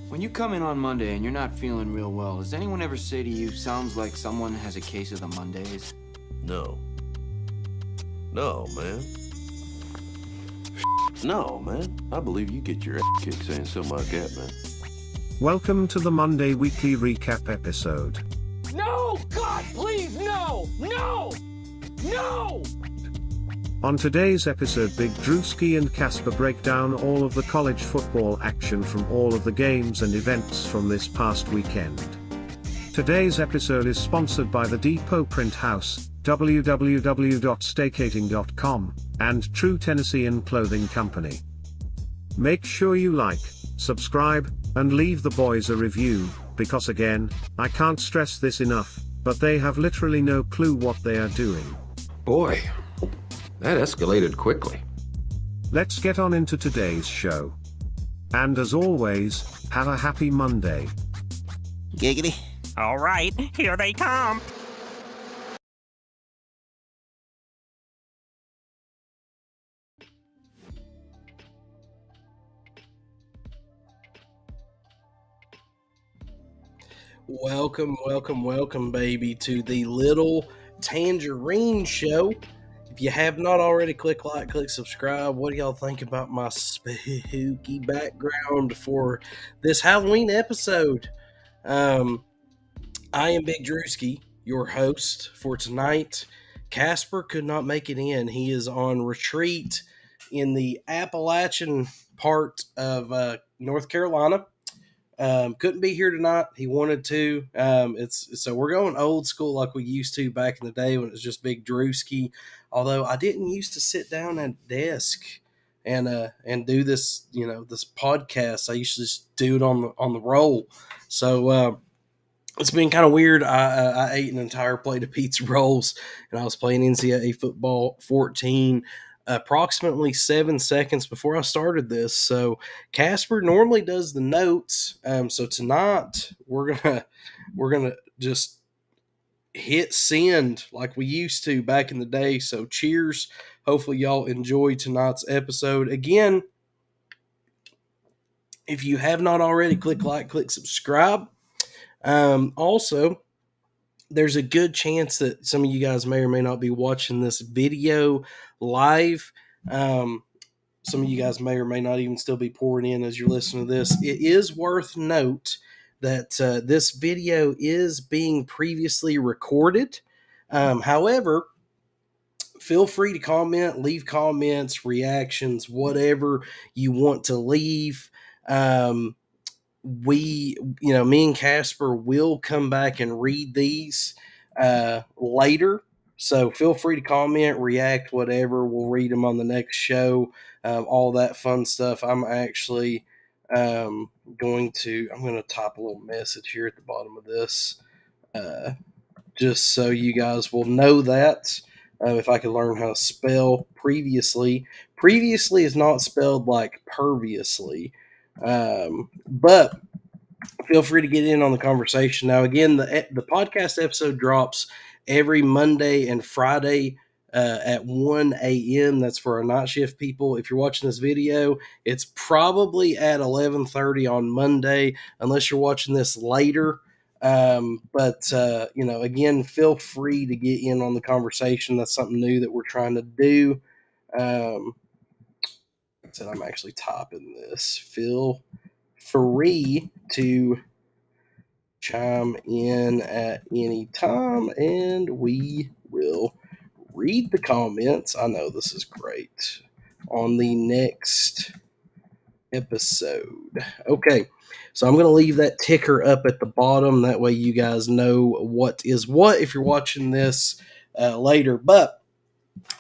When you come in on Monday and you're not feeling real well, does anyone ever say to you, sounds like someone has a case of the Mondays? No. No, man. No, man. I believe you get your ass kicked saying something like that, man. Welcome to the Monday Weekly Recap episode. No! God, please, no! No! No! On today's episode, Big Drewski and Casper break down all of the college football action from all of the games and events from this past weekend. Today's episode is sponsored by the Depot Printhouse, www.staycating.com, and True Tennessean Clothing Company. Make sure you like, subscribe, and leave the boys a review, because again, I can't stress this enough, but they have literally no clue what they are doing. Boy, that escalated quickly. Let's get on into today's show. And as always, have a happy Monday. Giggity. All right, here they come. Welcome, baby, to the Little Tangerine Show. If you have not already, click like, click subscribe. What do y'all think about my spooky background for this Halloween episode? I am Big Drewski, your host for tonight. Casper could not make it in. He is on retreat in the Appalachian part of North Carolina. Couldn't be here tonight. He wanted to. So we're going old school like we used to back in the day when it was just Big Drewski. Although I didn't used to sit down at a desk and do this, this podcast. I used to just do it on the roll. So it's been kind of weird. I ate an entire plate of pizza rolls, and I was playing NCAA football 14. Approximately 7 seconds before I started this. So Casper normally does the notes. So tonight we're gonna just hit send like we used to back in the day. So cheers. Hopefully y'all enjoy tonight's episode. Again, if you have not already, click like, click subscribe. Also, there's a good chance that some of you guys may or may not be watching this video live. Some of you guys may or may not even still be pouring in as you're listening to this. It is worth note that this video is being previously recorded. However, feel free to comment, leave comments, reactions, whatever you want to leave. Me and Casper will come back and read these later. So feel free to comment, react, whatever. We'll read them on the next show. All that fun stuff. I'm actually going to type a little message here at the bottom of this, just so you guys will know that. If I could learn how to spell previously. Previously is not spelled like perviously. But feel free to get in on the conversation. Now, again, the podcast episode drops every Monday and Friday at 1 a.m. That's for our night shift people. If you're watching this video, it's probably at 11:30 on Monday, unless you're watching this later. But again, feel free to get in on the conversation. That's something new that we're trying to do. I'm actually typing this. Feel free to chime in at any time, and we will read the comments. I know this is great on the next episode. Okay, so I'm going to leave that ticker up at the bottom. That way you guys know what is what if you're watching this later. But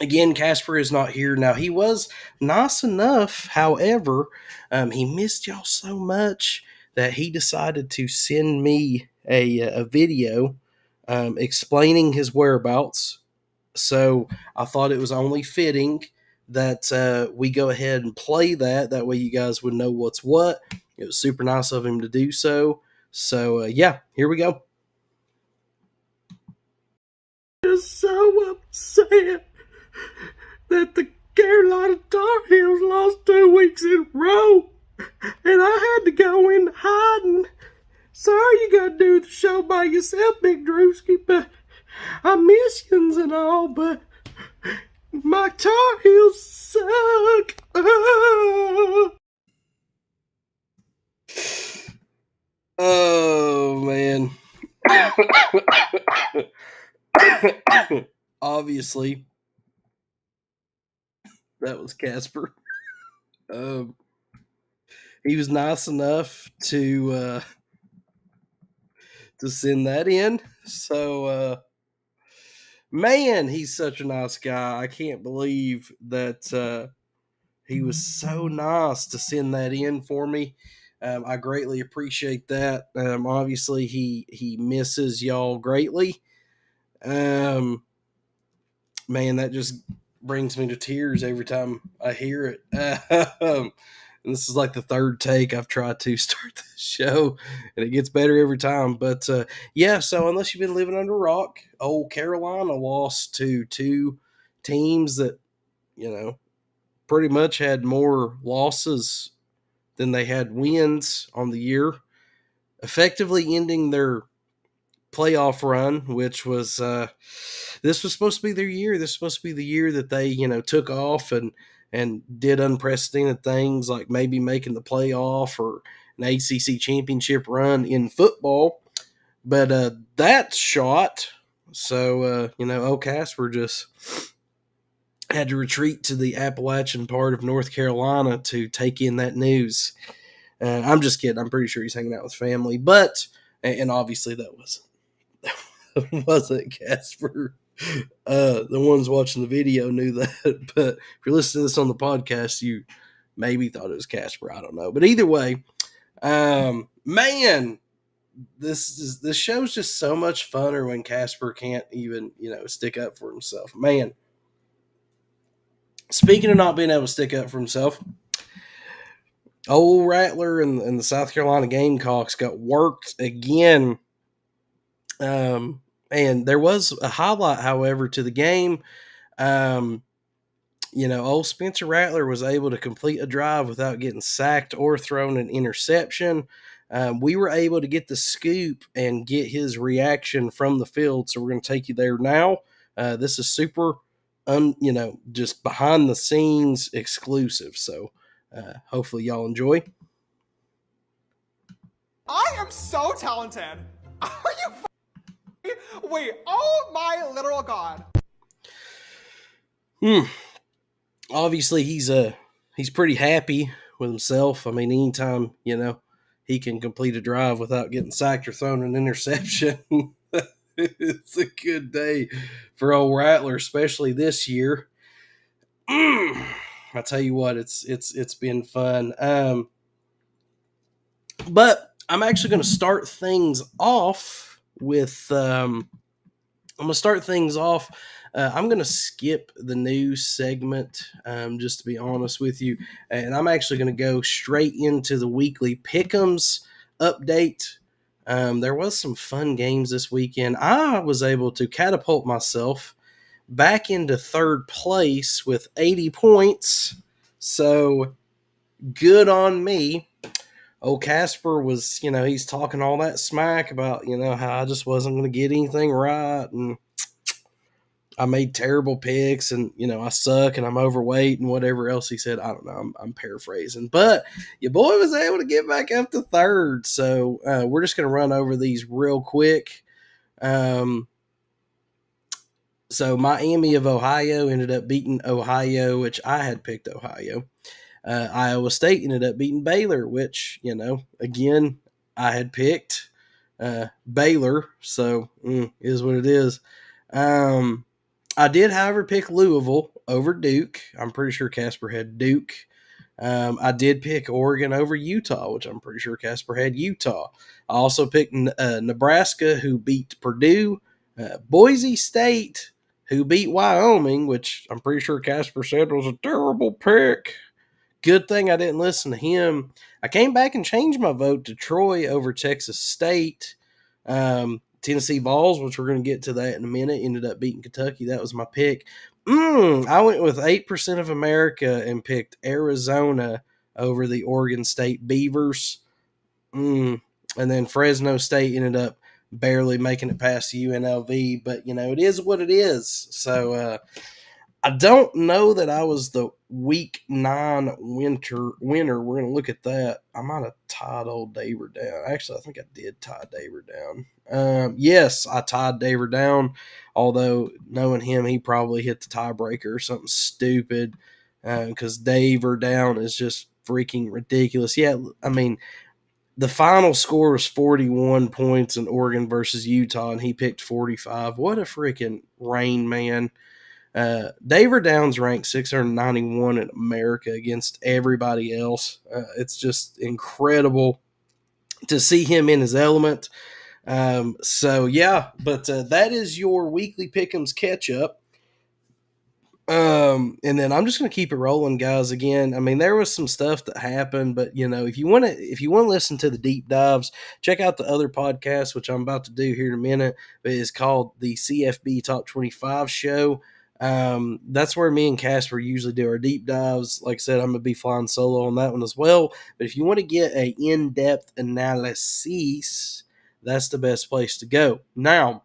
again, Casper is not here. Now, he was nice enough, however, he missed y'all so much that he decided to send me a video explaining his whereabouts. So I thought it was only fitting that we go ahead and play that. That way you guys would know what's what. It was super nice of him to do so. So, yeah, here we go. Just so upset that the Carolina Tar Heels lost 2 weeks in a row. and I had to go in hiding. Sorry you gotta do the show by yourself, Big Drewski, but I miss yous and all, but my Tar Heels suck. Oh, man. Obviously, that was Casper. He was nice enough to send that in. So, man, he's such a nice guy. I can't believe that he was so nice to send that in for me. I greatly appreciate that. Obviously, he misses y'all greatly. Man, that just brings me to tears every time I hear it. And this is like the third take I've tried to start the show, and it gets better every time. But yeah, so unless you've been living under a rock, old Carolina lost to two teams that, pretty much had more losses than they had wins on the year, effectively ending their playoff run, which was this was supposed to be their year. This was supposed to be the year that they took off and did unprecedented things like maybe making the playoff or an ACC championship run in football. But that shot, so old Casper just had to retreat to the Appalachian part of North Carolina to take in that news. I'm just kidding. I'm pretty sure he's hanging out with family, but and obviously that wasn't Casper. The ones watching the video knew that, but if you're listening to this on the podcast, you maybe thought it was Casper. I don't know, but either way, man, this show's just so much funner when Casper can't even stick up for himself. Man, speaking of not being able to stick up for himself, old Rattler and the South Carolina Gamecocks got worked again. And there was a highlight, however, to the game. Old Spencer Rattler was able to complete a drive without getting sacked or thrown an interception. We were able to get the scoop and get his reaction from the field, so we're going to take you there now. This is super, just behind the scenes exclusive. So hopefully y'all enjoy. I am so talented. Are you? Wait, oh my literal god. Obviously, he's pretty happy with himself. I mean, anytime he can complete a drive without getting sacked or thrown an interception, it's a good day for old Rattler, especially this year. I tell you what, it's been fun. But I'm actually going to start things off with. I'm going to start things off. I'm going to skip the news segment, just to be honest with you. And I'm actually going to go straight into the weekly Pick'ems update. There was some fun games this weekend. I was able to catapult myself back into third place with 80 points. So good on me. Old Casper was, he's talking all that smack about, how I just wasn't going to get anything right. And I made terrible picks and, I suck and I'm overweight and whatever else he said. I don't know. I'm paraphrasing. But your boy was able to get back up to third. So we're just going to run over these real quick. So Miami of Ohio ended up beating Ohio, which I had picked Ohio. Iowa State ended up beating Baylor, which, again, I had picked Baylor. So is what it is. I did, however, pick Louisville over Duke. I'm pretty sure Casper had Duke. I did pick Oregon over Utah, which I'm pretty sure Casper had Utah. I also picked Nebraska, who beat Purdue. Boise State, who beat Wyoming, which I'm pretty sure Casper said was a terrible pick. Good thing I didn't listen to him. I came back and changed my vote to Troy over Texas State. Tennessee Vols, which we're going to get to that in a minute, ended up beating Kentucky. That was my pick. I went with 8% of America and picked Arizona over the Oregon State Beavers. And then Fresno State ended up barely making it past the UNLV, but it is what it is. So I don't know that I was the week 9 winner. We're going to look at that. I might have tied old Daver down. Actually, I think I did tie Daver down. Yes, I tied Daver down, although knowing him, he probably hit the tiebreaker or something stupid, because Daver down is just freaking ridiculous. Yeah, I mean, the final score was 41 points in Oregon versus Utah, and he picked 45. What a freaking rain man. Daver Downs ranked 691 in America against everybody else. It's just incredible to see him in his element. So, yeah, but that is your weekly Pick'ems catch-up. And then I'm just going to keep it rolling, guys. Again, I mean, there was some stuff that happened, but if you want to listen to the deep dives, check out the other podcast, which I'm about to do here in a minute. But it's called the CFB Top 25 Show. That's where me and Casper usually do our deep dives. Like I said, I'm going to be flying solo on that one as well. But if you want to get a in-depth analysis, that's the best place to go. Now,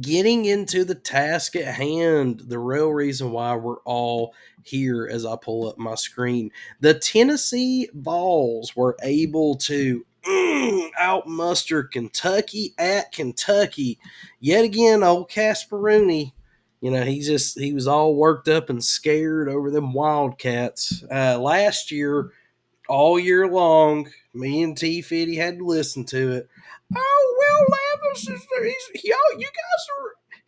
getting into the task at hand, the real reason why we're all here as I pull up my screen. The Tennessee Vols were able to outmuster Kentucky at Kentucky. Yet again, old Casper Rooney, he was all worked up and scared over them Wildcats. Last year, all year long, me and T Fitty had to listen to it. Oh, Will Levis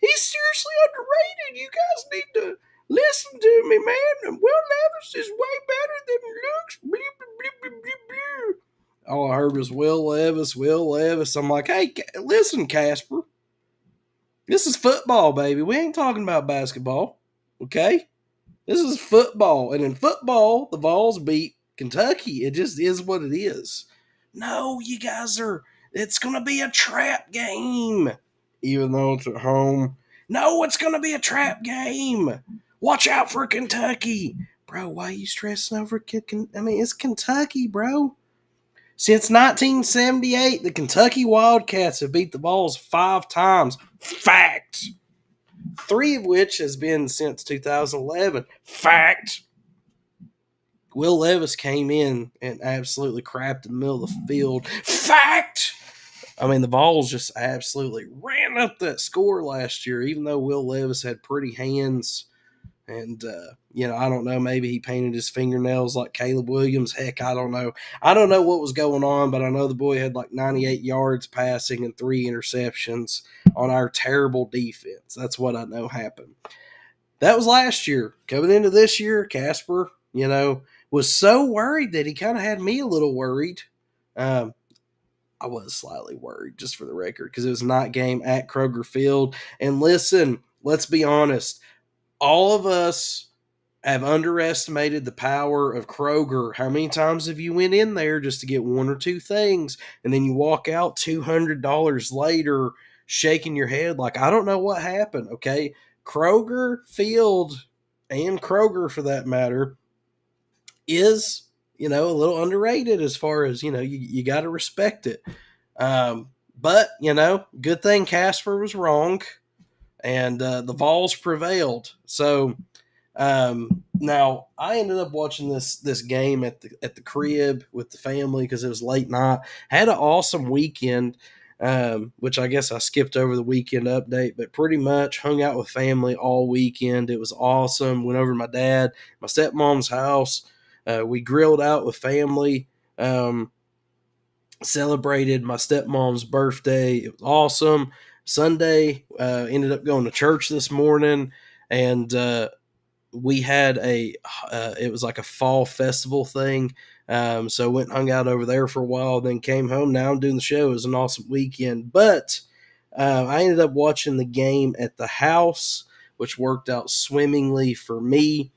he's seriously underrated. You guys need to listen to me, man. Will Levis is way better than he looks. Bleep, bleep, bleep, bleep, bleep. All I heard was Will Levis, Will Levis. I'm like, hey, listen, Casper. This is football, baby. We ain't talking about basketball, okay? This is football. And in football, the Vols beat Kentucky. It just is what it is. No, you guys it's going to be a trap game. Even though it's at home. No, it's going to be a trap game. Watch out for Kentucky. Bro, why are you stressing over kicking? I mean, it's Kentucky, bro. Since 1978, the Kentucky Wildcats have beat the Vols 5 times. Fact. 3 of which has been since 2011. Fact. Will Levis came in and absolutely crapped in the middle of the field. Fact. I mean, the Vols just absolutely ran up that score last year, even though Will Levis had pretty hands. And, I don't know, maybe he painted his fingernails like Caleb Williams. Heck, I don't know. I don't know what was going on, but I know the boy had like 98 yards passing and 3 interceptions on our terrible defense. That's what I know happened. That was last year. Coming into this year, Casper, was so worried that he kind of had me a little worried. I was slightly worried, just for the record, because it was a night game at Kroger Field. And listen, let's be honest. All of us have underestimated the power of Kroger. How many times have you went in there just to get 1 or 2 things, and then you walk out $200 later shaking your head like, I don't know what happened, okay? Kroger Field, and Kroger for that matter, is, a little underrated as far as, you got to respect it. But, good thing Casper was wrong, and the Vols prevailed. So now I ended up watching this game at the crib with the family because it was late night. Had an awesome weekend, which I guess I skipped over the weekend update, but pretty much hung out with family all weekend. It was awesome. Went over to my dad, my stepmom's house. We grilled out with family. Celebrated my stepmom's birthday. It was awesome. Sunday, ended up going to church this morning, and we had it was like a fall festival thing. So went and hung out over there for a while, then came home. Now I'm doing the show. It was an awesome weekend. But I ended up watching the game at the house, which worked out swimmingly for me.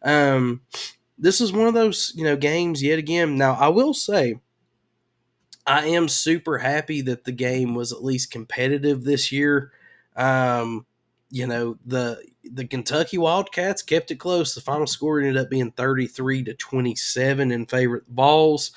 This is one of those, games yet again. Now, I will say, I am super happy that the game was at least competitive this year. the Kentucky Wildcats kept it close. The final score ended up being 33-27 in favor of the Vols.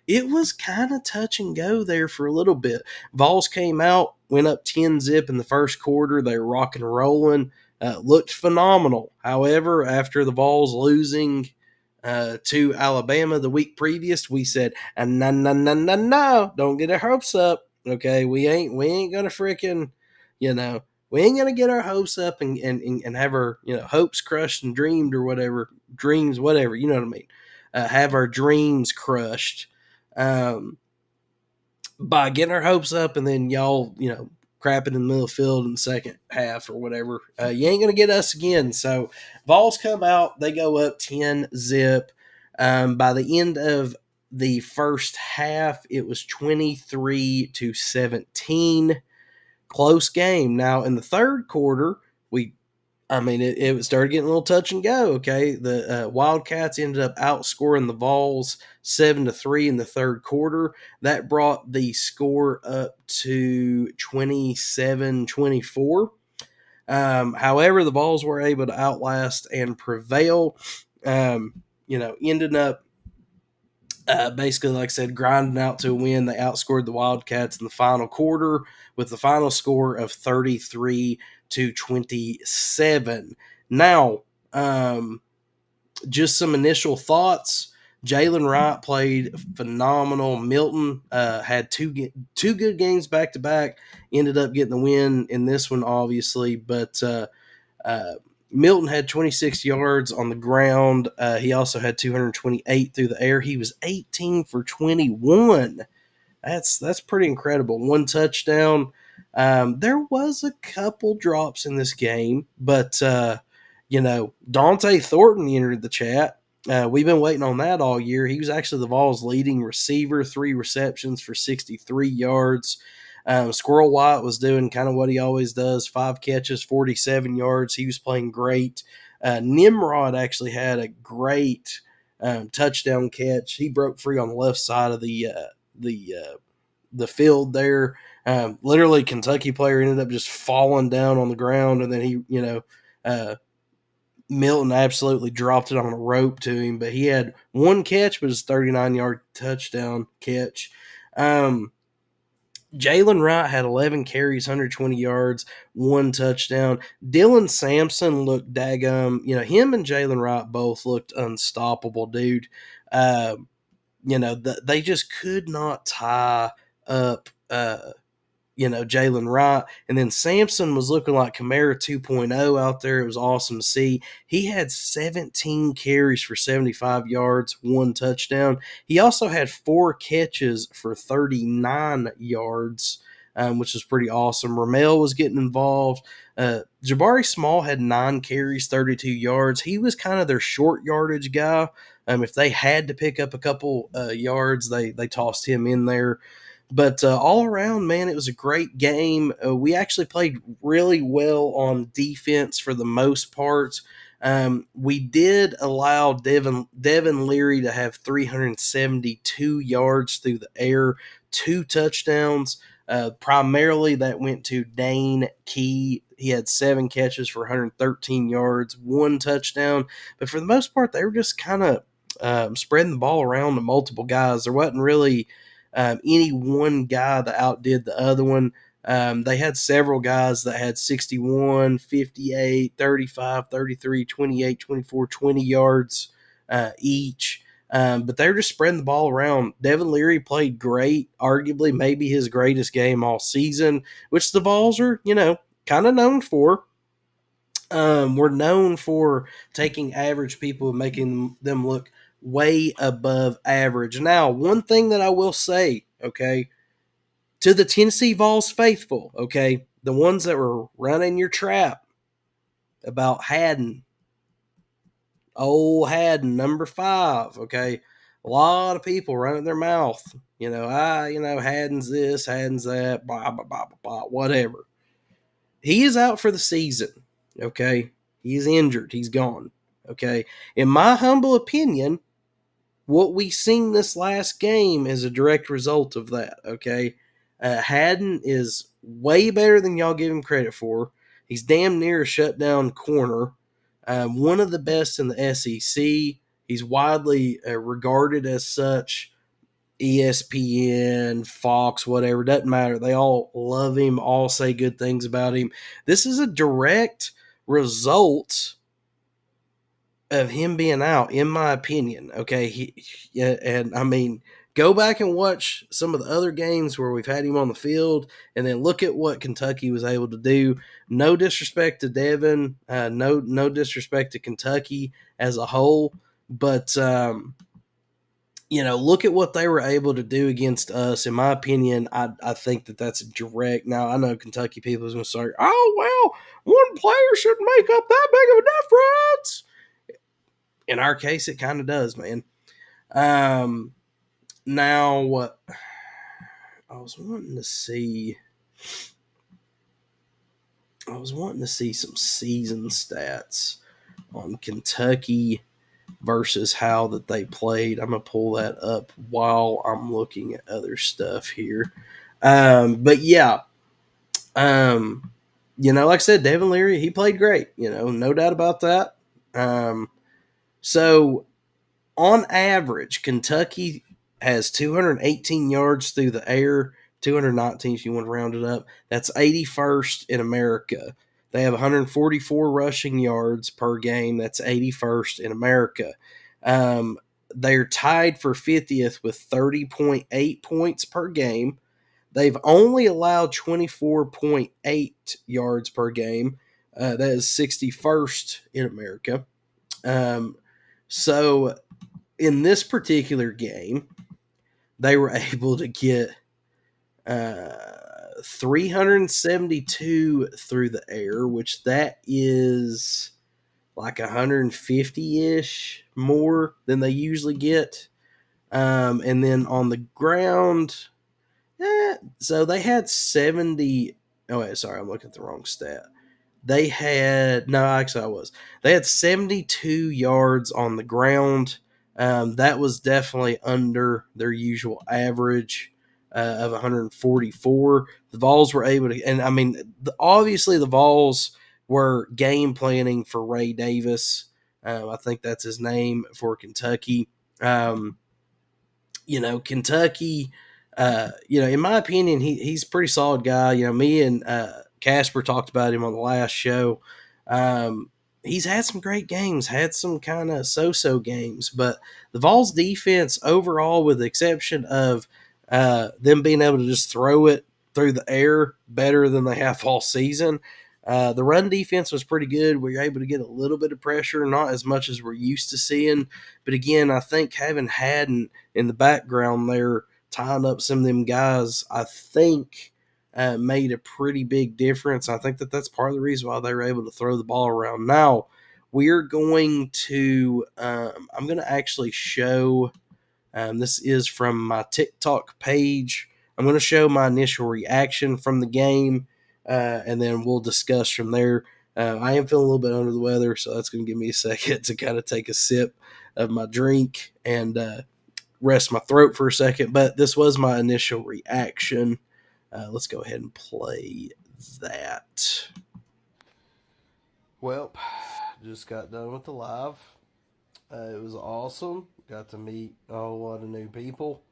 It was kind of touch and go there for a little bit. Vols came out, went up 10-0 in the first quarter. They were rocking and rolling. Looked phenomenal. However, after the Vols losing to Alabama the week previous, we said, no, don't get our hopes up. Okay, we ain't gonna freaking, we ain't gonna get our hopes up and have our hopes crushed and dreams, whatever, you know what I mean. Have our dreams crushed by getting our hopes up, and then y'all crapping in the middle of the field in the second half or whatever. You ain't gonna get us again. So Vols come out, they go up 10-0. By the end of the first half, it was 23-17. Close game. Now in the third quarter, it started getting a little touch and go. Okay, the Wildcats ended up outscoring the Vols 7-3 in the third quarter. That brought the score up to 27-24. However, the Vols were able to outlast and prevail. Ended up basically, like I said, grinding out to a win. They outscored the Wildcats in the final quarter with the final score of 33-27. Now, just some initial thoughts. Jalen Wright played phenomenal. Milton had two good games back to back. Ended up getting the win in this one, obviously, but Milton had 26 yards on the ground. He also had 228 through the air. He was 18 for 21. That's pretty incredible. One touchdown. There was a couple drops in this game, but Dante Thornton entered the chat. We've been waiting on that all year. He was actually the Vols' leading receiver, 3 receptions for 63 yards. Squirrel White was doing kind of what he always does, 5 catches, 47 yards. He was playing great. Nimrod actually had a great touchdown catch. He broke free on the left side of the field there. Literally, Kentucky player ended up just falling down on the ground, and then he, Milton absolutely dropped it on a rope to him. But he had one catch, but it was a 39-yard touchdown catch. Jalen Wright had 11 carries, 120 yards, 1 touchdown. Dylan Sampson looked daggum. Him and Jalen Wright both looked unstoppable, dude. They just could not tie up, Jalen Wright. And then Sampson was looking like Kamara 2.0 out there. It was awesome to see. He had 17 carries for 75 yards, 1 touchdown. He also had 4 catches for 39 yards, which is pretty awesome. Ramel was getting involved. Jabari Small had 9 carries, 32 yards. He was kind of their short yardage guy. If they had to pick up a couple yards, they tossed him in there. But all around, man, it was a great game. We actually played really well on defense for the most part. We did allow Devin Leary to have 372 yards through the air, 2 touchdowns. Primarily that went to Dane Key. He had 7 catches for 113 yards, 1 touchdown. But for the most part, they were just kind of spreading the ball around to multiple guys. There wasn't really any one guy that outdid the other one. They had several guys that had 61, 58, 35, 33, 28, 24, 20 yards each. But they were just spreading the ball around. Devin Leary played great, arguably maybe his greatest game all season, which the Vols are, kind of known for. We're known for taking average people and making them look way above average. Now, one thing that I will say, okay, to the Tennessee Vols faithful, okay, the ones that were running your trap about Haddon, old Haddon, number 5, okay, a lot of people running their mouth, Haddon's this, Haddon's that, blah, blah, blah, blah, blah, whatever. He is out for the season, okay? He is injured. He's gone, okay? In my humble opinion, what we seen this last game is a direct result of that, okay? Haddon is way better than y'all give him credit for. He's damn near a shutdown corner. One of the best in the SEC. He's widely regarded as such. ESPN, Fox, whatever, doesn't matter. They all love him, all say good things about him. This is a direct result of him being out, in my opinion. Okay, and I mean, go back and watch some of the other games where we've had him on the field, and then look at what Kentucky was able to do. No disrespect to Devin, no disrespect to Kentucky as a whole, but look at what they were able to do against us. In my opinion, I think that's a direct. Now, I know Kentucky people is going to say, oh, well, one player shouldn't make up that big of a difference. In our case, it kind of does, man. Now, what I was wanting to see some season stats on Kentucky versus how that they played. I'm going to pull that up while I'm looking at other stuff here. But yeah, like I said, Devin Leary, he played great, no doubt about that. So on average, Kentucky has 218 yards through the air, 219 if you want to round it up. That's 81st in America. They have 144 rushing yards per game. That's 81st in America. They're tied for 50th with 30.8 points per game. They've only allowed 24.8 yards per game. That is 61st in America. So in this particular game, they were able to get 372 through the air, which that is like 150-ish more than they usually get. And then on the ground, so they had 70. Oh, wait, sorry, I'm looking at the wrong stat. They had 72 yards on the ground. That was definitely under their usual average of 144. The Vols were able to, and I mean, obviously the Vols were game planning for Ray Davis. I think that's his name for Kentucky. Kentucky, in my opinion, he's a pretty solid guy. Me and Casper talked about him on the last show. He's had some great games, had some kind of so-so games, but the Vols defense overall, with the exception of them being able to just throw it through the air better than they have all season, the run defense was pretty good. We were able to get a little bit of pressure, not as much as we're used to seeing. But again, I think having Haddon in the background there, tying up some of them guys, I think made a pretty big difference. I think that's part of the reason why they were able to throw the ball around. Now, we're going to I'm going to actually show, this is from my TikTok page. I'm going to show my initial reaction from the game, and then we'll discuss from there. I am feeling a little bit under the weather, so that's going to give me a second to kind of take a sip of my drink and rest my throat for a second. But this was my initial reaction. Let's go ahead and play that. Well, just got done with the live. It was awesome. Got to meet a whole lot of new people.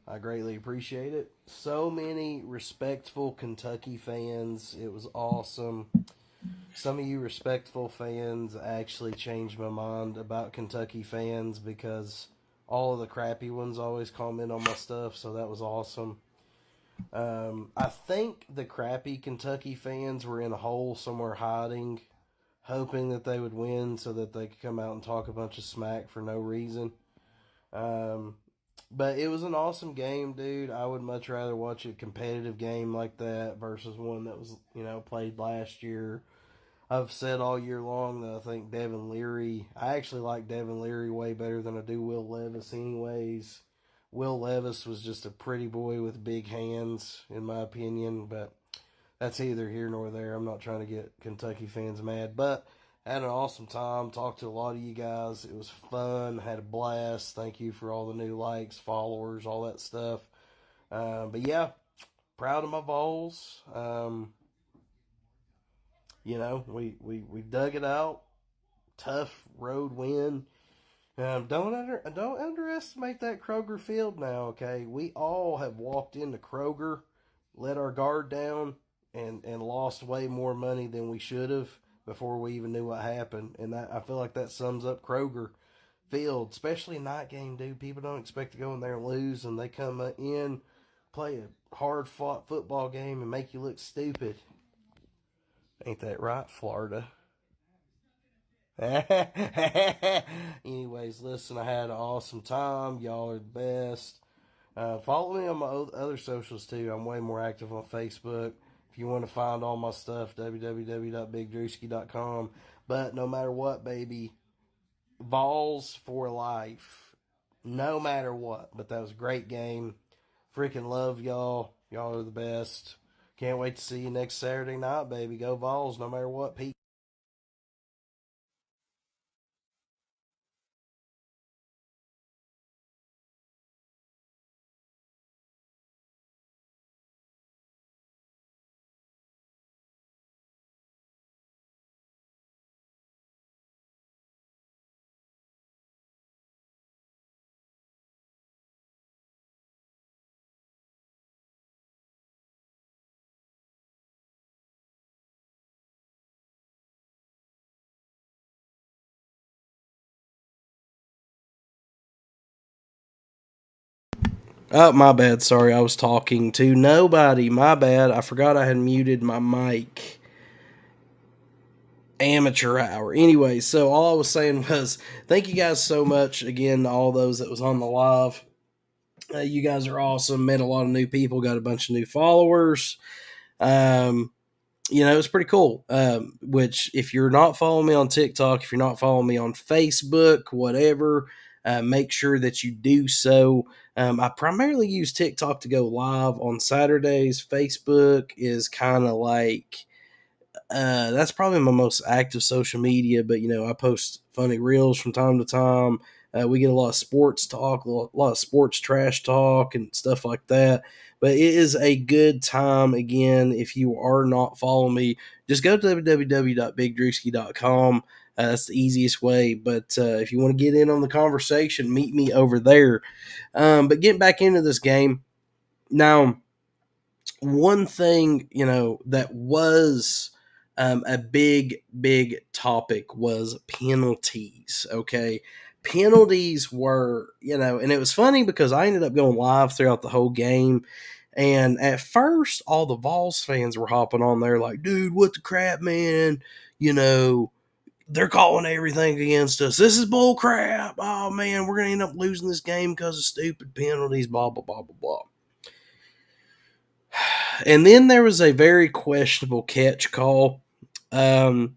I greatly appreciate it. So many respectful Kentucky fans. It was awesome. Some of you respectful fans actually changed my mind about Kentucky fans, because all of the crappy ones always comment on my stuff, so that was awesome. I think the crappy Kentucky fans were in a hole somewhere hiding, hoping that they would win so that they could come out and talk a bunch of smack for no reason. But it was an awesome game, dude. I would much rather watch a competitive game like that versus one that was, played last year. I've said all year long that I think I actually like Devin Leary way better than I do Will Levis anyways. Will Levis was just a pretty boy with big hands, in my opinion, but that's either here nor there. I'm not trying to get Kentucky fans mad, but I had an awesome time. Talked to a lot of you guys. It was fun. Had a blast. Thank you for all the new likes, followers, all that stuff. But yeah, proud of my Vols. You know, we dug it out. Tough road win. Don't underestimate that Kroger field now, okay? We all have walked into Kroger, let our guard down, and lost way more money than we should have before we even knew what happened. And that, I feel like that sums up Kroger field, especially night game, dude. People don't expect to go in there and lose, and they come in, play a hard fought football game, and make you look stupid. Ain't that right, Florida? Anyways, listen, I had an awesome time. Y'all are the best. Follow me on my other socials too. I'm way more active on Facebook. If you want to find all my stuff, www.bigdrewski.com. But no matter what, baby, Vols for life. No matter what. But that was a great game. Freaking love y'all. Y'all are the best. Can't wait to see you next Saturday night, baby. Go Vols, no matter what. Peace. Oh, my bad. Sorry, I was talking to nobody. My bad. I forgot I had muted my mic. Amateur hour. Anyway, so all I was saying was thank you guys so much again, all those that was on the live. You guys are awesome. Met a lot of new people. Got a bunch of new followers. You know, it's pretty cool. Which, if you're not following me on TikTok, if you're not following me on Facebook, whatever, make sure that you do so. I primarily use TikTok to go live on Saturdays. Facebook is kind of like that's probably my most active social media, but you know, I post funny reels from time to time. We get a lot of sports talk, a lot of sports trash talk, and stuff like that. But it is a good time. Again, if you are not following me, just go to www.bigdrewski.com. That's the easiest way. But if you want to get in on the conversation, meet me over there. But getting back into this game now, one thing, you know, that was a big topic was penalties. Okay. Penalties were, you know, and it was funny because I ended up going live throughout the whole game. And at first, all the Vols fans were hopping on there like, dude, what the crap, man? You know, they're calling everything against us. This is bull crap. Oh, man, we're going to end up losing this game because of stupid penalties, blah, blah, blah, blah, blah. And then there was a very questionable catch call for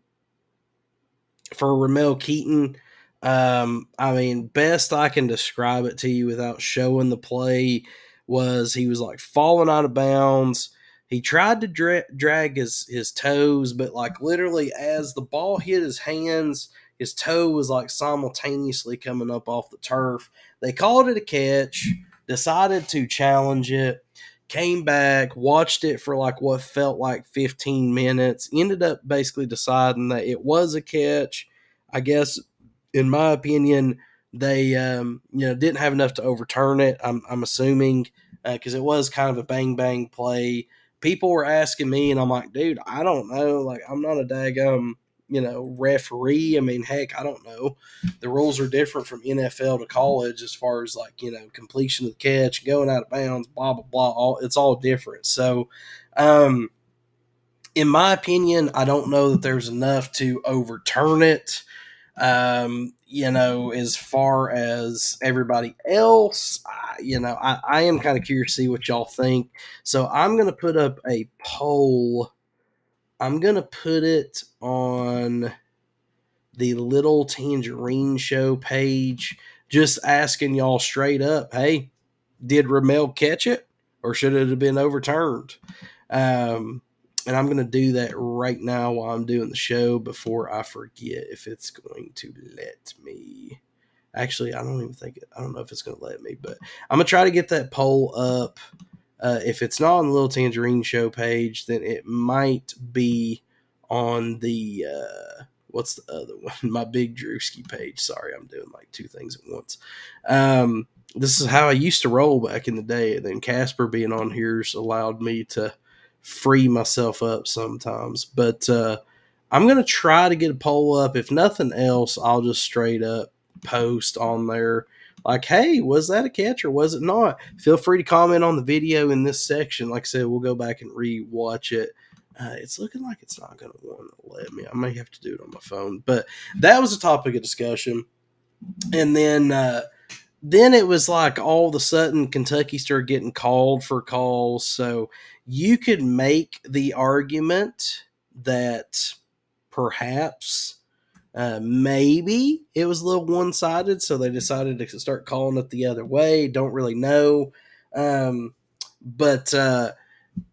Ramel Keaton. I mean, best I can describe it to you without showing the play was he was like falling out of bounds. He tried to drag his toes, but like literally as the ball hit his hands, his toe was like simultaneously coming up off the turf. They called it a catch, decided to challenge it, came back, watched it for like what felt like 15 minutes, ended up basically deciding that it was a catch. I guess, in my opinion, they you know, didn't have enough to overturn it. I'm assuming because it was kind of a bang bang play. People were asking me, and I'm like, dude, I don't know. Like, I'm not a daggum, you know, referee. I mean, heck, I don't know. The rules are different from NFL to college as far as like, you know, completion of the catch, going out of bounds, blah blah blah. It's all different. So, in my opinion, I don't know that there's enough to overturn it. You know, as far as everybody else, I am kind of curious to see what y'all think. So I'm going to put up a poll. I'm going to put it on the Little Tangerine Show page, just asking y'all straight up, hey, did Ramel catch it or should it have been overturned? And I'm going to do that right now while I'm doing the show before I forget if it's going to let me. Actually, I don't know if it's going to let me, but I'm going to try to get that poll up. If it's not on the Little Tangerine Show page, then it might be on the what's the other one? My Big Drewski page. Sorry, I'm doing like two things at once. This is how I used to roll back in the day. And then Casper being on here's allowed me to free myself up sometimes. But I'm going to try to get a poll up. If nothing else, I'll just straight up post on there like, hey, was that a catch or was it not? Feel free to comment on the video in this section. Like I said, we'll go back and re-watch it. It's looking like it's not going to want to let me. I may have to do it on my phone. But that was a topic of discussion. And then it was like all of a sudden Kentucky started getting called for calls. So you could make the argument that perhaps maybe it was a little one-sided, so they decided to start calling it the other way. Don't really know. But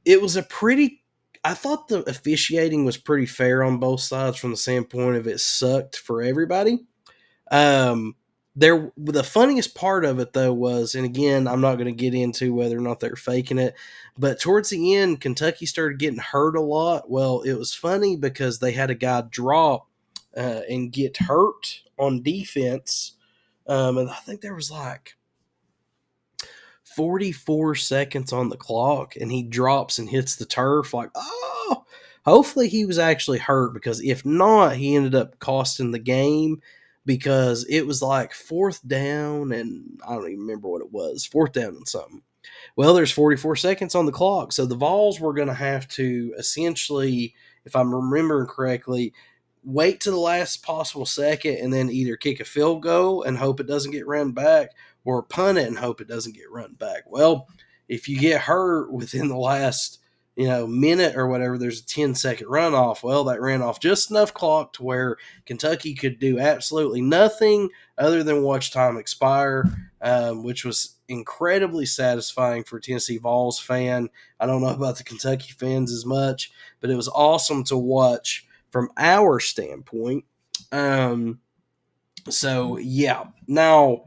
it was a pretty... I thought the officiating was pretty fair on both sides from the standpoint of it sucked for everybody. The funniest part of it, though, was, and again, I'm not going to get into whether or not they're faking it, but towards the end, Kentucky started getting hurt a lot. Well, it was funny because they had a guy drop and get hurt on defense, and I think there was like 44 seconds on the clock, and he drops and hits the turf like, oh, hopefully he was actually hurt, because if not, he ended up costing the game, because it was like fourth down, and I don't even remember what it was, fourth down and something. Well, there's 44 seconds on the clock, so the Vols were going to have to essentially, if I'm remembering correctly, wait to the last possible second and then either kick a field goal and hope it doesn't get run back, or punt it and hope it doesn't get run back. Well, if you get hurt within the last minute or whatever, there's a 10-second runoff. Well, that ran off just enough clock to where Kentucky could do absolutely nothing other than watch time expire, which was incredibly satisfying for a Tennessee Vols fan. I don't know about the Kentucky fans as much, but it was awesome to watch from our standpoint. So yeah. Now,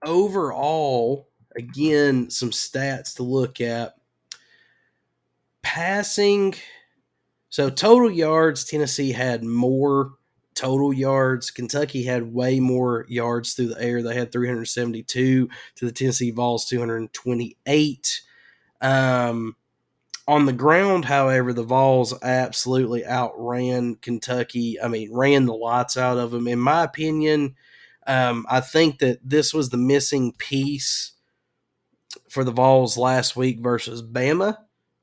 overall, again, some stats to look at. Passing, so total yards, Tennessee had more total yards. Kentucky had way more yards through the air. They had 372 to the Tennessee Vols 228. On the ground, however, the Vols absolutely outran Kentucky. I mean, ran the lights out of them. In my opinion, I think that this was the missing piece for the Vols last week versus Bama.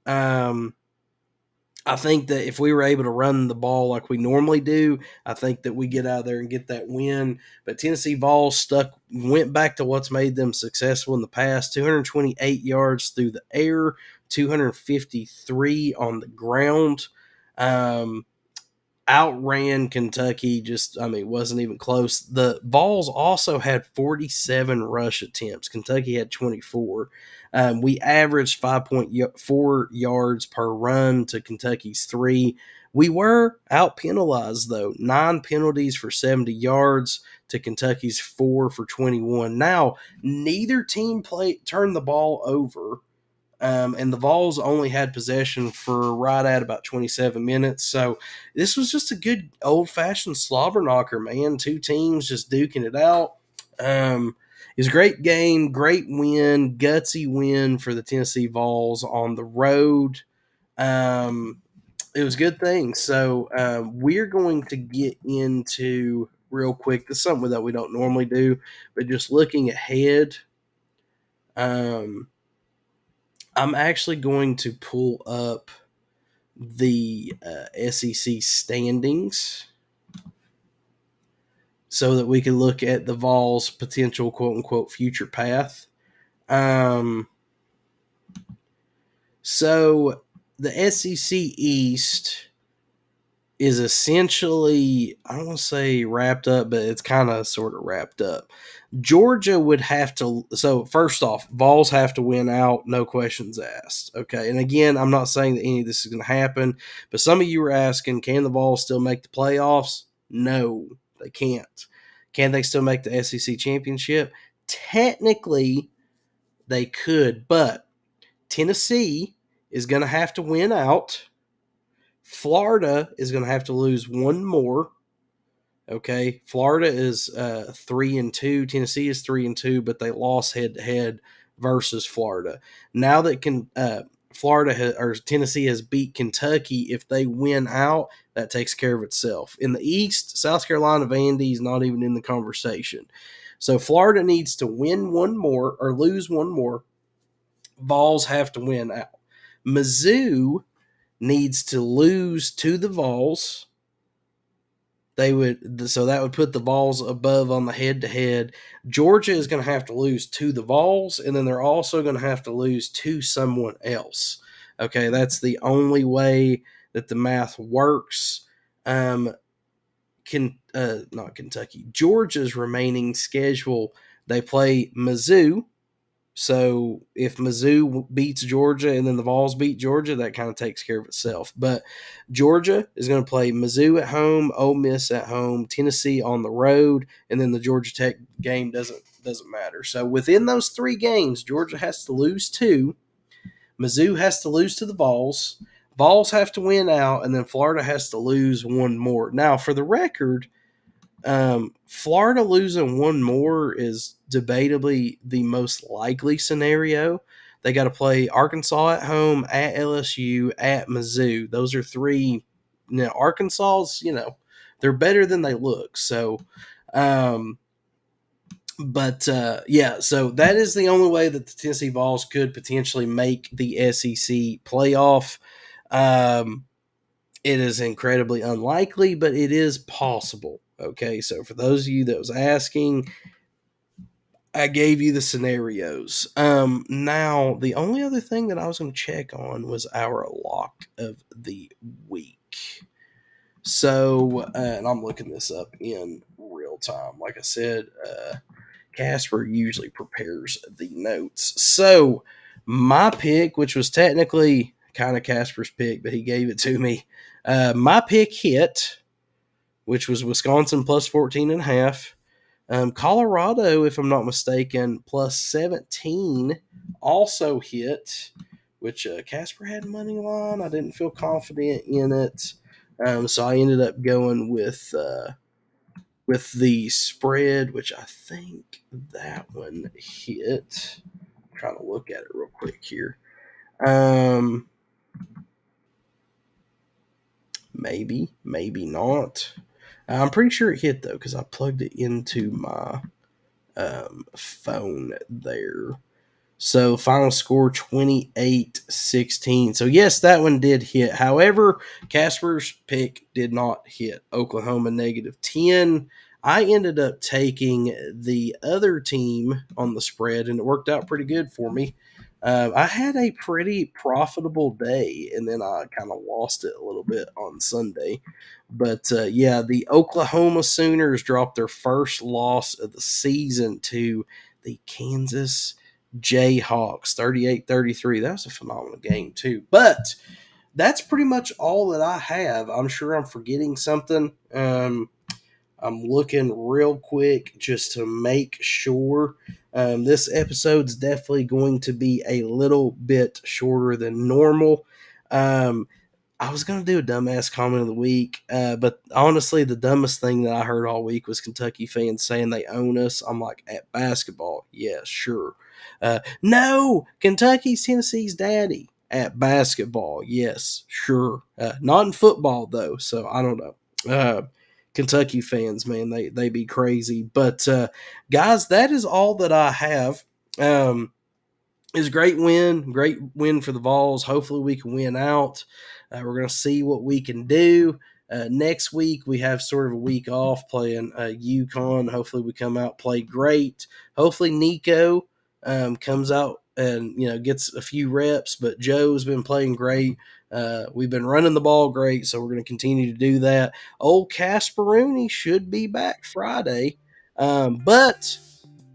I think that if we were able to run the ball like we normally do, I think that we get out there and get that win. But Tennessee Vols went back to what's made them successful in the past: 228 yards through the air, 253 on the ground. Outran Kentucky, wasn't even close. The Vols also had 47 rush attempts. Kentucky had 24. We averaged 5.4 yards per run to Kentucky's 3. We were out-penalized, though. 9 penalties for 70 yards to Kentucky's 4 for 21. Now, neither team turned the ball over, and the Vols only had possession for right at about 27 minutes. So this was just a good old-fashioned slobber knocker, man. Two teams just duking it out. It was a great game, great win, gutsy win for the Tennessee Vols on the road. It was a good thing. So we're going to get into real quick. This is something that we don't normally do, but just looking ahead, I'm actually going to pull up the SEC standings so that we can look at the Vols' potential quote-unquote future path. So the SEC East is essentially, I don't want to say wrapped up, but it's kind of sort of wrapped up. Georgia would have to, so first off, Vols have to win out, no questions asked. Okay, and again, I'm not saying that any of this is going to happen, but some of you were asking, can the Vols still make the playoffs? No, they can't. Can they still make the SEC championship? Technically, they could, but Tennessee is going to have to win out. Florida is going to have to lose one more. Okay, Florida is 3-2. Tennessee is 3-2, but they lost head to head versus Florida. Now that or Tennessee has beat Kentucky, if they win out, that takes care of itself. In the East, South Carolina, Vandy is not even in the conversation. So Florida needs to win one more or lose one more. Vols have to win out. Mizzou needs to lose to the Vols. So that would put the Vols above on the head-to-head. Georgia is going to have to lose to the Vols, and then they're also going to have to lose to someone else. Okay, that's the only way that the math works. Not Kentucky. Georgia's remaining schedule, they play Mizzou. So if Mizzou beats Georgia and then the Vols beat Georgia, that kind of takes care of itself. But Georgia is going to play Mizzou at home, Ole Miss at home, Tennessee on the road, and then the Georgia Tech game doesn't matter. So within those 3 games, Georgia has to lose 2. Mizzou has to lose to the Vols. Vols have to win out, and then Florida has to lose one more. Now, for the record, Florida losing one more is debatably the most likely scenario. They got to play Arkansas at home, at LSU, at Mizzou. Those are 3. Now, Arkansas's, they're better than they look. So, so that is the only way that the Tennessee Vols could potentially make the SEC playoff. It is incredibly unlikely, but it is possible. Okay, so for those of you that was asking, I gave you the scenarios. Now, the only other thing that I was going to check on was our lock of the week. So, and I'm looking this up in real time. Like I said, Casper usually prepares the notes. So, my pick, which was technically kind of Casper's pick, but he gave it to me. My pick hit, which was Wisconsin plus 14.5. Colorado, if I'm not mistaken, plus 17 also hit, which Casper had money line. I didn't feel confident in it. So I ended up going with the spread, which I think that one hit. I'm trying to look at it real quick here. Maybe not. I'm pretty sure it hit, though, because I plugged it into my phone there. So, final score 28-16. So, yes, that one did hit. However, Casper's pick did not hit. Oklahoma -10. I ended up taking the other team on the spread, and it worked out pretty good for me. I had a pretty profitable day, and then I kind of lost it a little bit on Sunday. But, the Oklahoma Sooners dropped their first loss of the season to the Kansas Jayhawks, 38-33. That was a phenomenal game, too. But that's pretty much all that I have. I'm sure I'm forgetting something. I'm looking real quick just to make sure. This episode's definitely going to be a little bit shorter than normal. I was going to do a dumbass comment of the week, but honestly, the dumbest thing that I heard all week was Kentucky fans saying they own us. I'm like, at basketball, yeah, sure. No, Kentucky's Tennessee's daddy. At basketball, yes, sure. Not in football, though, so I don't know. Kentucky fans, man, they be crazy. But, guys, that is all that I have. It's a great win for the Vols. Hopefully we can win out. We're going to see what we can do. Next week, we have sort of a week off playing UConn. Hopefully we come out, play great. Hopefully Nico comes out and, gets a few reps. But Joe's been playing great. We've been running the ball great, so we're going to continue to do that. Old Casperoni should be back Friday. But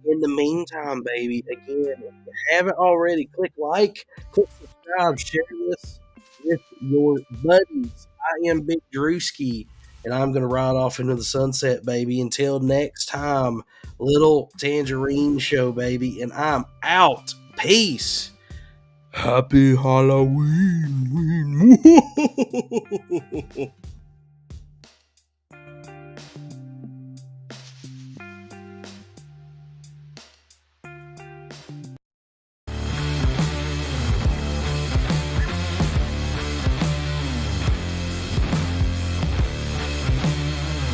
in the meantime, baby, again, if you haven't already, click like, click subscribe, share this with your buddies. I am Big Drewski, and I'm going to ride off into the sunset, baby. Until next time, Little Tangerine Show, baby, and I'm out. Peace. Happy Halloween.